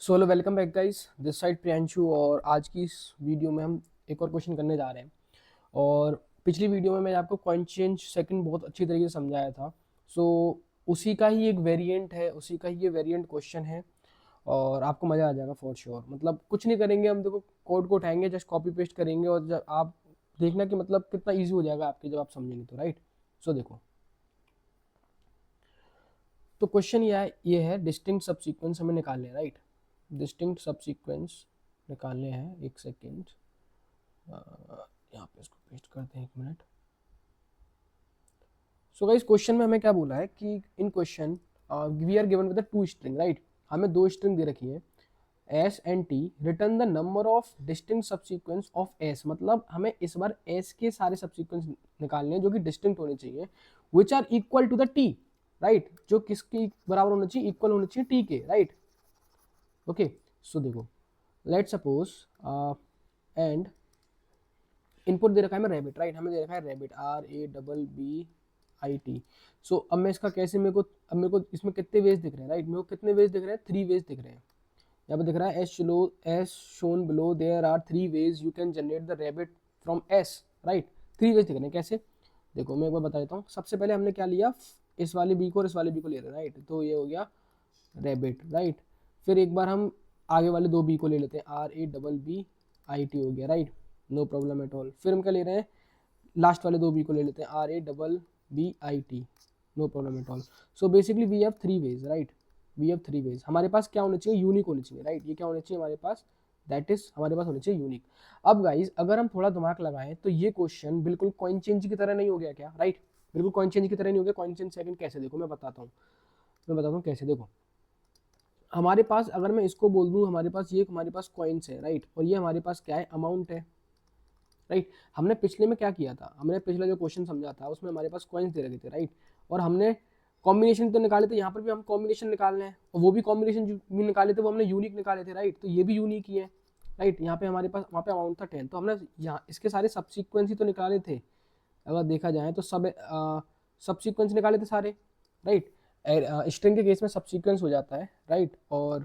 So hello, welcome back guys. This side Priyanshu और आज की इस वीडियो में हम एक और क्वेश्चन करने जा रहे हैं। और पिछली वीडियो में मैंने आपको कॉइन चेंज सेकंड बहुत अच्छी तरीके से समझाया था। सो उसी का ही एक वेरिएंट है, उसी का ही ये वेरिएंट क्वेश्चन है और आपको मज़ा आ जाएगा फॉर श्योर। मतलब कुछ नहीं करेंगे हम, देखो कोड को उठाएंगे, जस्ट कॉपी पेस्ट करेंगे और जब आप देखना कि मतलब कितना ईजी हो जाएगा आपके जब आप समझेंगे तो, राइट। सो देखो, तो क्वेश्चन ये है डिस्टिंक्ट सबसीक्वेंस हमें निकालने हैं, राइट। डिस्टिंक्ट सबसीक्वेंस निकालने हैं। एक सेकेंड, यहाँ पे इसको पेस्ट करते हैं, एक मिनट। सो गाइस, क्वेश्चन में हमें क्या बोला है कि in question we are given with two string, right. हमें दो स्ट्रिंग दे रखी है, S and T. Return the number of distinct subsequence of S, मतलब हमें इस बार एस के सारे सबसीक्वेंस निकालने हैं जो कि डिस्टिंक्ट होने चाहिए, which are equal to the T, right. जो किसके बराबर होना चाहिए, इक्वल होना चाहिए टी के, राइट। ओके, सो देखो, लेट सपोज एंड इनपुट दे रखा है हमें रैबिट, राइट। हमें दे रखा है रैबिट, RABBIT। सो अब मैं इसका कैसे, मेरे को इसमें कितने वेज दिख रहे हैं, राइट। मेरे को कितने वेज दिख रहे हैं, 3 वेज दिख रहे हैं। यहाँ पे दिख रहा है as shown below there are 3 ways you can generate the rabbit from S, right. 3 ways दिख रहे हैं, कैसे? देखो मैं एक बार बता देता हूँ। सबसे पहले हमने क्या लिया, इस वाले बी को और इस वाले बी को ले रहे हैं, राइट। तो ये हो गया रैबिट, राइट। फिर एक बार हम आगे वाले दो बी को ले लेते हैं, RABBIT हो गया, right. No problem at all. फिर हम क्या ले रहे हैं, लास्ट वाले दो बी को ले लेते हैं, RABBIT। No problem at all. So basically we have 3 ways, right. We have 3 ways. हमारे पास क्या होना चाहिए, यूनिक होनी चाहिए, राइट। ये क्या होना चाहिए हमारे पास, दैट इज हमारे पास होनी चाहिए यूनिक। अब गाइज अगर हम थोड़ा दिमाग लगाएं तो ये क्वेश्चन बिल्कुल कॉइन चेंज की तरह नहीं हो गया क्या, राइट। बिल्कुल कॉइन चेंज की तरह नहीं हो गया। कॉइन चेंज सेकंड कैसे, देखो मैं बताता हूँ कैसे। देखो हमारे पास, अगर मैं इसको बोल दूं, हमारे पास कॉइन्स है, राइट। और ये हमारे पास क्या है, अमाउंट है, राइट। हमने पिछले में क्या किया था, हमने पिछला जो क्वेश्चन समझा था उसमें हमारे पास कॉइन्स दे रखे थे, राइट। और हमने कॉम्बिनेशन तो निकाले थे, यहाँ पर भी हम कॉम्बिनेशन निकालने हैं, और वो भी कॉम्बिनेशन भी निकाले थे, वो हमने यूनिक निकाले थे, राइट। तो ये भी यूनिक ही है, राइट। यहाँ पे हमारे पास, वहाँ पे अमाउंट था 10, तो हमने यहाँ इसके सारे सब्सिक्वेंस ही तो निकाले थे। अगर देखा जाए तो सब सब्सिक्वेंस निकाले थे सारे, राइट। स्ट्रिंग के केस में सब्सिक्वेंस हो जाता है, राइट। और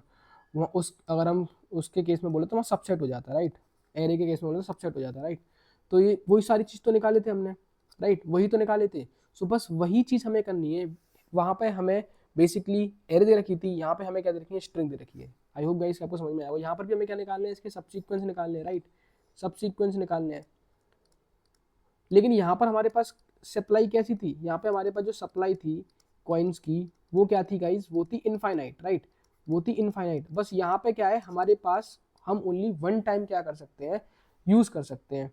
वहाँ उस, अगर हम उसके केस में बोले तो वहाँ सबसेट हो जाता है, राइट। एरे के केस में बोले तो सबसेट हो जाता है, राइट। तो ये वही सारी चीज़ तो निकाले थे हमने, राइट। वही तो निकाले थे। सो बस वही चीज़ हमें करनी है। वहाँ पे हमें बेसिकली एरे दे रखी थी, यहाँ पे हमें क्या दे रखी है, स्ट्रिंग दे रखी है। आई होप गाइस आपको समझ में आया। यहाँ पर भी हमें क्या निकालना है, इसके सब्सिक्वेंस निकालने हैं, राइट। सब्सिक्वेंस निकालने हैं। लेकिन यहाँ पर हमारे पास सप्लाई कैसी थी, यहाँ पे हमारे पास जो सप्लाई थी कॉइन्स की, वो क्या थी गाइज, वो थी इनफाइनाइट, राइट। वो थी इनफाइनाइट। बस यहाँ पे क्या है हमारे पास, हम ओनली वन टाइम क्या कर सकते हैं, यूज कर सकते हैं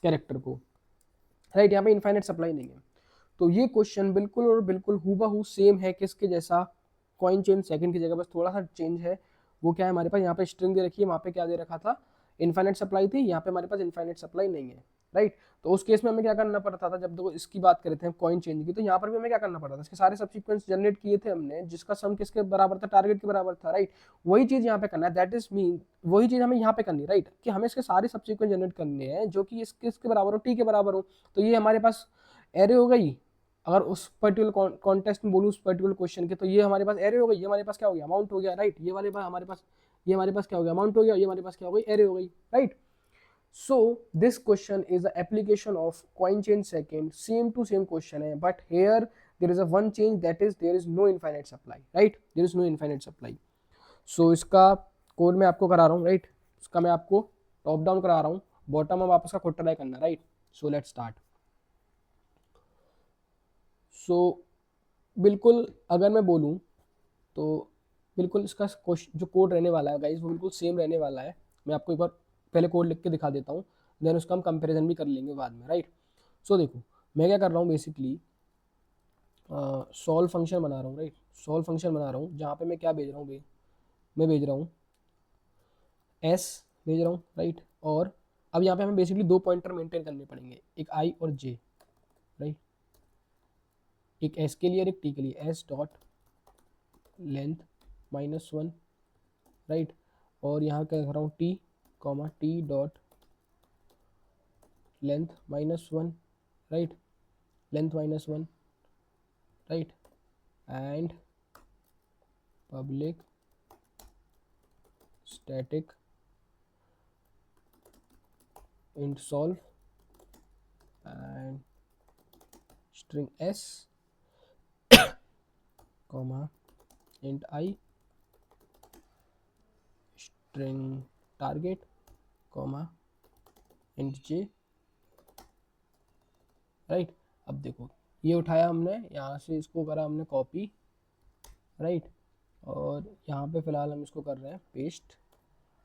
कैरेक्टर को, राइट। यहाँ पे इनफाइनाइट सप्लाई नहीं है। तो ये क्वेश्चन बिल्कुल और बिल्कुल हूबहू सेम है किसके जैसा, कॉइन चेंज सेकंड की जगह बस थोड़ा सा चेंज है। वो क्या है, हमारे पास यहाँ पे स्ट्रिंग दे रखी है, वहाँ पे क्या दे रखा था, इनफाइनाइट सप्लाई थी। यहाँ पे हमारे पास इनफाइनाइट सप्लाई नहीं है, राइट। तो उस केस में हमें क्या करना पड़ता था, जब देखो इसकी बात करे थे कॉइन चेंज की, तो यहाँ पर भी हमें क्या करना पड़ा था, इसके सारे सब्सिक्वेंस जनरेट किए थे हमने, जिसका सम किसके बराबर था, टारगेट के बराबर था, राइट। वही चीज यहाँ पे करना है, दैट इज मीन वही चीज हमें यहाँ पे करनी है, राइट। कि हमें इसके सारे सब्सिक्वेंस जनरेट करने हैं जो कि इसके बराबर हो, टी के बराबर हो। तो ये हमारे पास एरे हो गई। अगर उस पर्टिकुलर कॉन्टेक्स्ट में बोलूँ, उस पर्टिकुलर क्वेश्चन के, तो ये हमारे पास एरे हो गई, ये हमारे पास क्या हो गया, अमाउंट हो गया, राइट। ये वाले पास हमारे पास, ये हमारे पास क्या हो गया, अमाउंट हो गया, ये हमारे पास क्या हो गई, एरे हो गई, right. So this question is the application of coin change second, same to same question है, but here there is a one change, that is there is no infinite supply, right। there is no infinite supply। so इसका code मैं आपको करा रहा हूँ, right. इसका मैं आपको टॉप डाउन करा रहा हूँ, बॉटम अप आपका खुद ट्राई करना, right. So let's start. So बिल्कुल अगर मैं बोलूँ तो बिल्कुल इसका जो कोड रहने वाला है गाइज, वो बिल्कुल सेम रहने वाला है। मैं आपको एक बार पहले कोड लिख के दिखा देता हूँ, देन उसका हम कंपैरिजन भी कर लेंगे बाद में, राइट। सो देखो मैं क्या कर रहा हूँ, बेसिकली सॉल्व फंक्शन बना रहा हूँ, राइट। सॉल्व फंक्शन बना रहा हूँ जहाँ पे मैं क्या भेज रहा हूँ, मैं भेज रहा हूँ एस भेज रहा हूँ, राइट। और अब यहाँ पे हमें बेसिकली दो पॉइंटर मेंटेन करने पड़ेंगे, एक आई और जे, राइट। एक एस के लिए और एक टी के लिए, एस डॉट लेंथ -1, राइट। और यहाँ क्या कर रहा हूँ, T comma T dot length -1, right. Length -1, right. And public static int solve and string s comma int I string target comma int j, right. अब देखो ये उठाया हमने यहाँ से, इसको करा हमने कॉपी, राइट, और यहाँ पे फिलहाल हम इसको कर रहे हैं पेस्ट,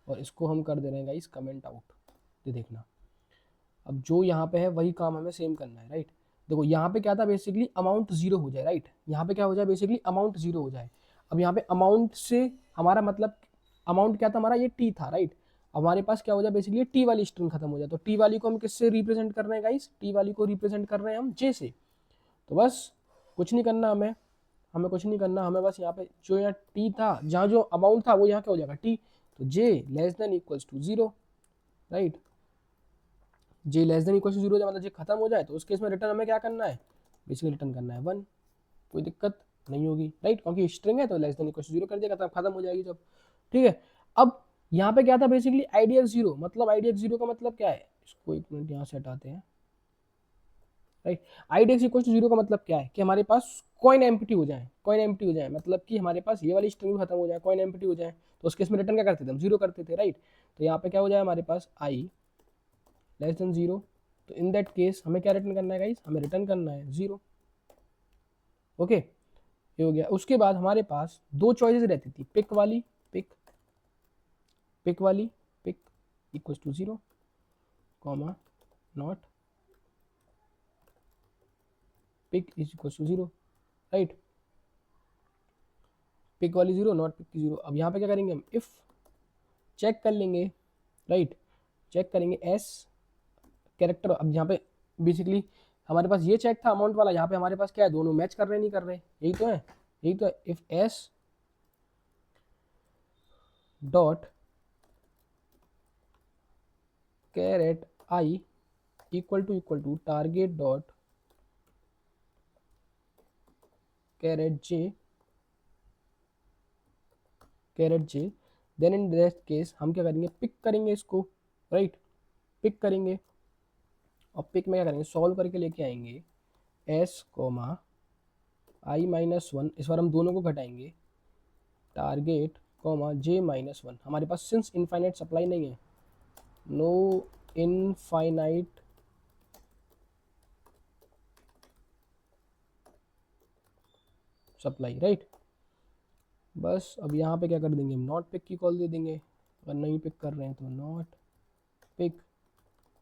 और इसको हम कर दे रहे हैं गाइस कमेंट आउट। ये देखना, अब जो यहाँ पे है वही काम हमें सेम करना है, राइट। देखो यहाँ पे क्या था, बेसिकली अमाउंट जीरो हो जाए, राइट। यहाँ पे क्या हो जाए, बेसिकली अमाउंट जीरो हो जाए। अब यहाँ पे अमाउंट से हमारा मतलब, अमाउंट क्या था हमारा, ये टी था, राइट। अब हमारे पास क्या हो जाए, बेसिकली टी वाली स्ट्रिंग खत्म हो जाए। तो टी वाली को हम किससे रिप्रेजेंट कर रहे हैं गाइस, टी वाली को रिप्रेजेंट कर रहे हैं हम जे से। तो बस कुछ नहीं करना हमें, हमें कुछ नहीं करना, हमें बस यहाँ पे जो यहाँ टी था, जहाँ जो अमाउंट था वो यहाँ क्या हो जाएगा टी, तो J less than equals to zero, right. J less than equal to zero हो जाए, मतलब जे खत्म हो जाए, तो उस केस में रिटर्न हमें क्या करना है, बेसिकली रिटर्न करना है वन। कोई दिक्कत नहीं होगी, राइट, क्योंकि स्ट्रिंग है तो less than equal to zero कर दिया, खत्म हो जाएगी जब, ठीक है। अब यहाँ पे क्या था, बेसिकली आइडियल जीरो, मतलब आइडियल जीरो का मतलब क्या है, इसको एक मिनट यहाँ से हटाते हैं, right. Ideal equal to zero का मतलब क्या है, कि हमारे पास कॉइन एम्प्टी हो जाए, कॉइन एम्प्टी हो जाए, मतलब कि हमारे पास ये वाली स्ट्रिंग खत्म हो जाए, कॉइन एम्प्टी हो जाए, तो उस केस में रिटर्न क्या करते थे हम, जीरो करते थे, राइट। तो यहाँ पे क्या हो जाए हमारे पास आई लेस देन जीरो, तो इन दैट केस हमें क्या रिटर्न करना है गाइस, हमें रिटर्न करना है जीरो, ओके। ये हो गया। उसके बाद हमारे पास दो चॉइसेस रहती थी, पिक वाली, पिक, पिक वाली, pick equals to zero comma not pick is equals to zero, right. Pick वाली जीरो, नॉट पिक की जीरो। अब यहाँ पे क्या करेंगे हम, इफ चेक कर लेंगे, राइट, चेक करेंगे एस कैरेक्टर। अब यहाँ पे बेसिकली हमारे पास ये चेक था अमाउंट वाला, यहाँ पे हमारे पास क्या है, दोनों मैच कर रहे नहीं कर रहे, यही तो है, यही तो है। If s dot caret i equal to target dot caret j, then in that case हम क्या करेंगे, पिक करेंगे इसको, राइट, पिक करेंगे, और पिक में क्या करेंगे, सॉल्व करके लेके आएंगे एस कोमा आई माइनस वन, इस बार हम दोनों को घटाएंगे, टारगेट कोमा जे माइनस वन। हमारे पास सिंस इनफाइनाइट सप्लाई नहीं है, नो इनफाइनाइट सप्लाई, राइट। बस अब यहाँ पे क्या कर देंगे, हम नॉट पिक की कॉल दे देंगे, अगर नहीं पिक कर रहे हैं तो not pick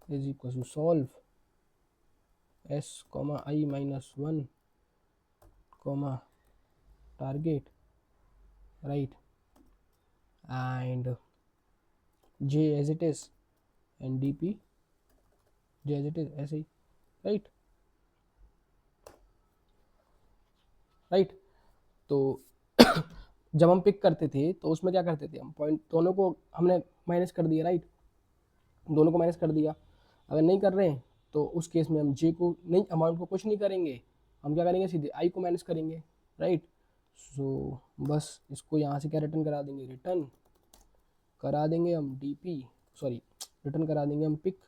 is equal to solve s comma i minus one comma target, right, and j as it is and d p j as it is, ऐसे ही, राइट, राइट। तो जब हम पिक करते थे तो उसमें क्या करते थे हम, पॉइंट दोनों को हमने माइनस कर दिया, राइट, दोनों को माइनस कर दिया। अगर नहीं कर रहे हैं तो उस केस में हम जे को नहीं, अमाउंट को कुछ नहीं करेंगे, हम क्या करेंगे, सीधे आई को माइनस करेंगे, राइट। सो बस इसको यहाँ से क्या रिटर्न करा देंगे, रिटर्न करा देंगे हम डी पी, सॉरी, रिटर्न करा देंगे हम pick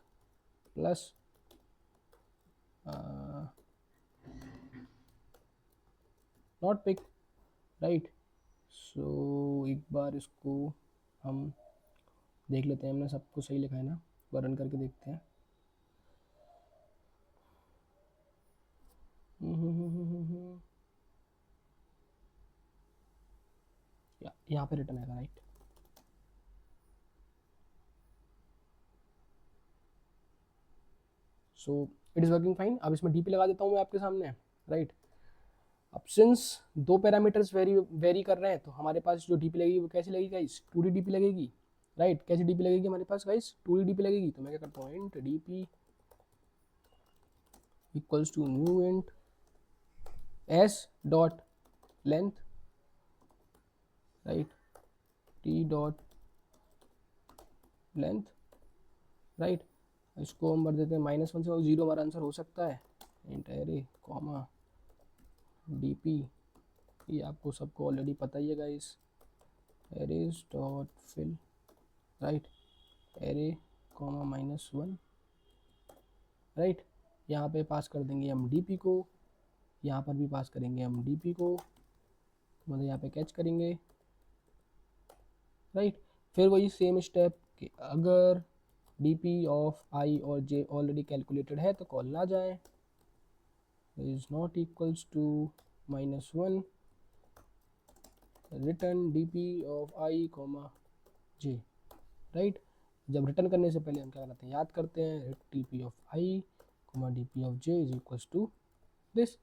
plus not pick, right. So एक बार इसको हम देख लेते हैं, हमने सब कुछ सही लिखा है ना, रन करके देखते हैं। यहाँ पे रिटर्न आएगा, right. So it is working fine. अब इसमें डीपी लगा देता हूँ मैं आपके सामने, राइट। अब सिंस दो पैरामीटर्स वेरी कर रहे हैं, तो हमारे पास जो डीपी लगेगी वो कैसी लगेगी गाइस, 2D डीपी लगेगी, राइट। कैसी डीपी लगेगी हमारे पास गाइस, 2D डीपी लगेगी। तो मैं क्या करता हूँ, int dp equals to new int s dot length, right, t dot length, right. इसको हम भर देते हैं -1 से, जीरो हमारा आंसर हो सकता है, इंट एरे कॉमा डीपी, ये आपको सबको ऑलरेडी पता ही है guys, arrays dot fill, right, array comma -1, right. यहाँ पे पास कर देंगे हम डीपी को, यहाँ पर भी पास करेंगे हम डीपी को, मतलब यहाँ पे कैच करेंगे, राइट। फिर वही सेम स्टेप कि अगर dp ऑफ i और j ऑलरेडी कैलकुलेटेड है तो कॉल ना जाए, is not equals to -1 return dp of i comma j, right. जब रिटर्न करने से पहले हम क्या करते हैं, याद करते हैं dp of i comma dp of j is equals to this.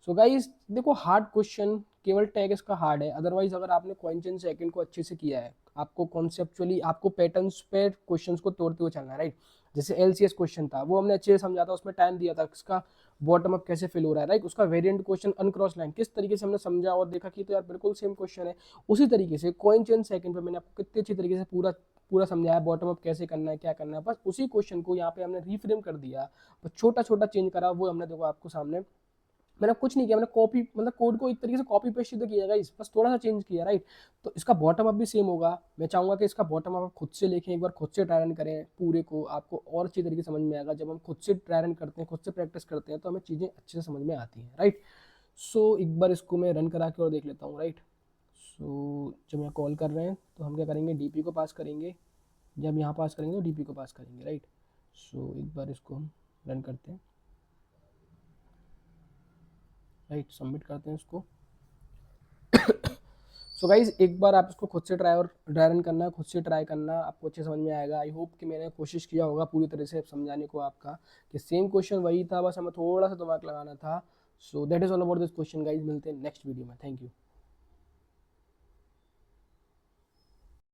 So guys देखो, हार्ड क्वेश्चन केवल टैग इसका हार्ड है, अदरवाइज अगर आपने कॉइंस एंड सेकंड को अच्छे से किया है, आपको कॉन्सेप्चुअली आपको पैटर्न्स पे क्वेश्चंस को तोड़ते हुए चलना है, राइट। जैसे एलसीएस क्वेश्चन था वो हमने अच्छे से समझा था, उसमें टाइम दिया था इसका बॉटम अप कैसे फिल हो रहा है, राइट। उसका वेरिएंट क्वेश्चन अनक्रॉस लाइन किस तरीके से हमने समझा और देखा कि तो यार बिल्कुल सेम क्वेश्चन है। उसी तरीके से कॉइंस एंड सेकंड पे मैंने आपको कितने अच्छी तरीके से पूरा पूरा समझाया, बॉटम अप कैसे करना है, क्या करना है, बस उसी क्वेश्चन को यहाँ पे हमने रीफ्रेम कर दिया, बस छोटा छोटा चेंज करा, वो हमने देखो आपको सामने, मैंने कुछ नहीं किया, मैंने कॉपी मतलब कोड को एक तरीके से कॉपी पेस्ट तो किया गाइस, बस थोड़ा सा चेंज किया, राइट। तो इसका बॉटम अप भी सेम होगा। मैं चाहूंगा कि इसका बॉटम अप आप खुद से लिखें, एक बार खुद से ट्राई रन करें पूरे को, आपको और अच्छी तरीके से समझ में आएगा। जब हम खुद से ट्राई रन करते हैं, खुद से प्रैक्टिस करते हैं, तो हमें चीज़ें अच्छे से समझ में आती हैं, राइट। सो एक बार इसको मैं रन करा के और देख लेता हूँ, राइट। सो जब यहाँ कॉल कर रहे हैं तो हम क्या करेंगे, डीपी को पास करेंगे, जब यहाँ पास करेंगे तो डीपी को पास करेंगे, राइट। सो एक बार इसको हम रन करते हैं, राइट, सबमिट करते हैं इसको। सो गाइज एक बार आप इसको खुद से ट्राई रन करना, खुद से ट्राई करना, आपको अच्छे समझ में आएगा। आई होप कि मैंने कोशिश किया होगा पूरी तरह से समझाने को आपका, कि सेम क्वेश्चन वही था, बस हमें थोड़ा सा दिमाग लगाना था। So that is all about this question guys, मिलते हैं नेक्स्ट वीडियो में, थैंक यू।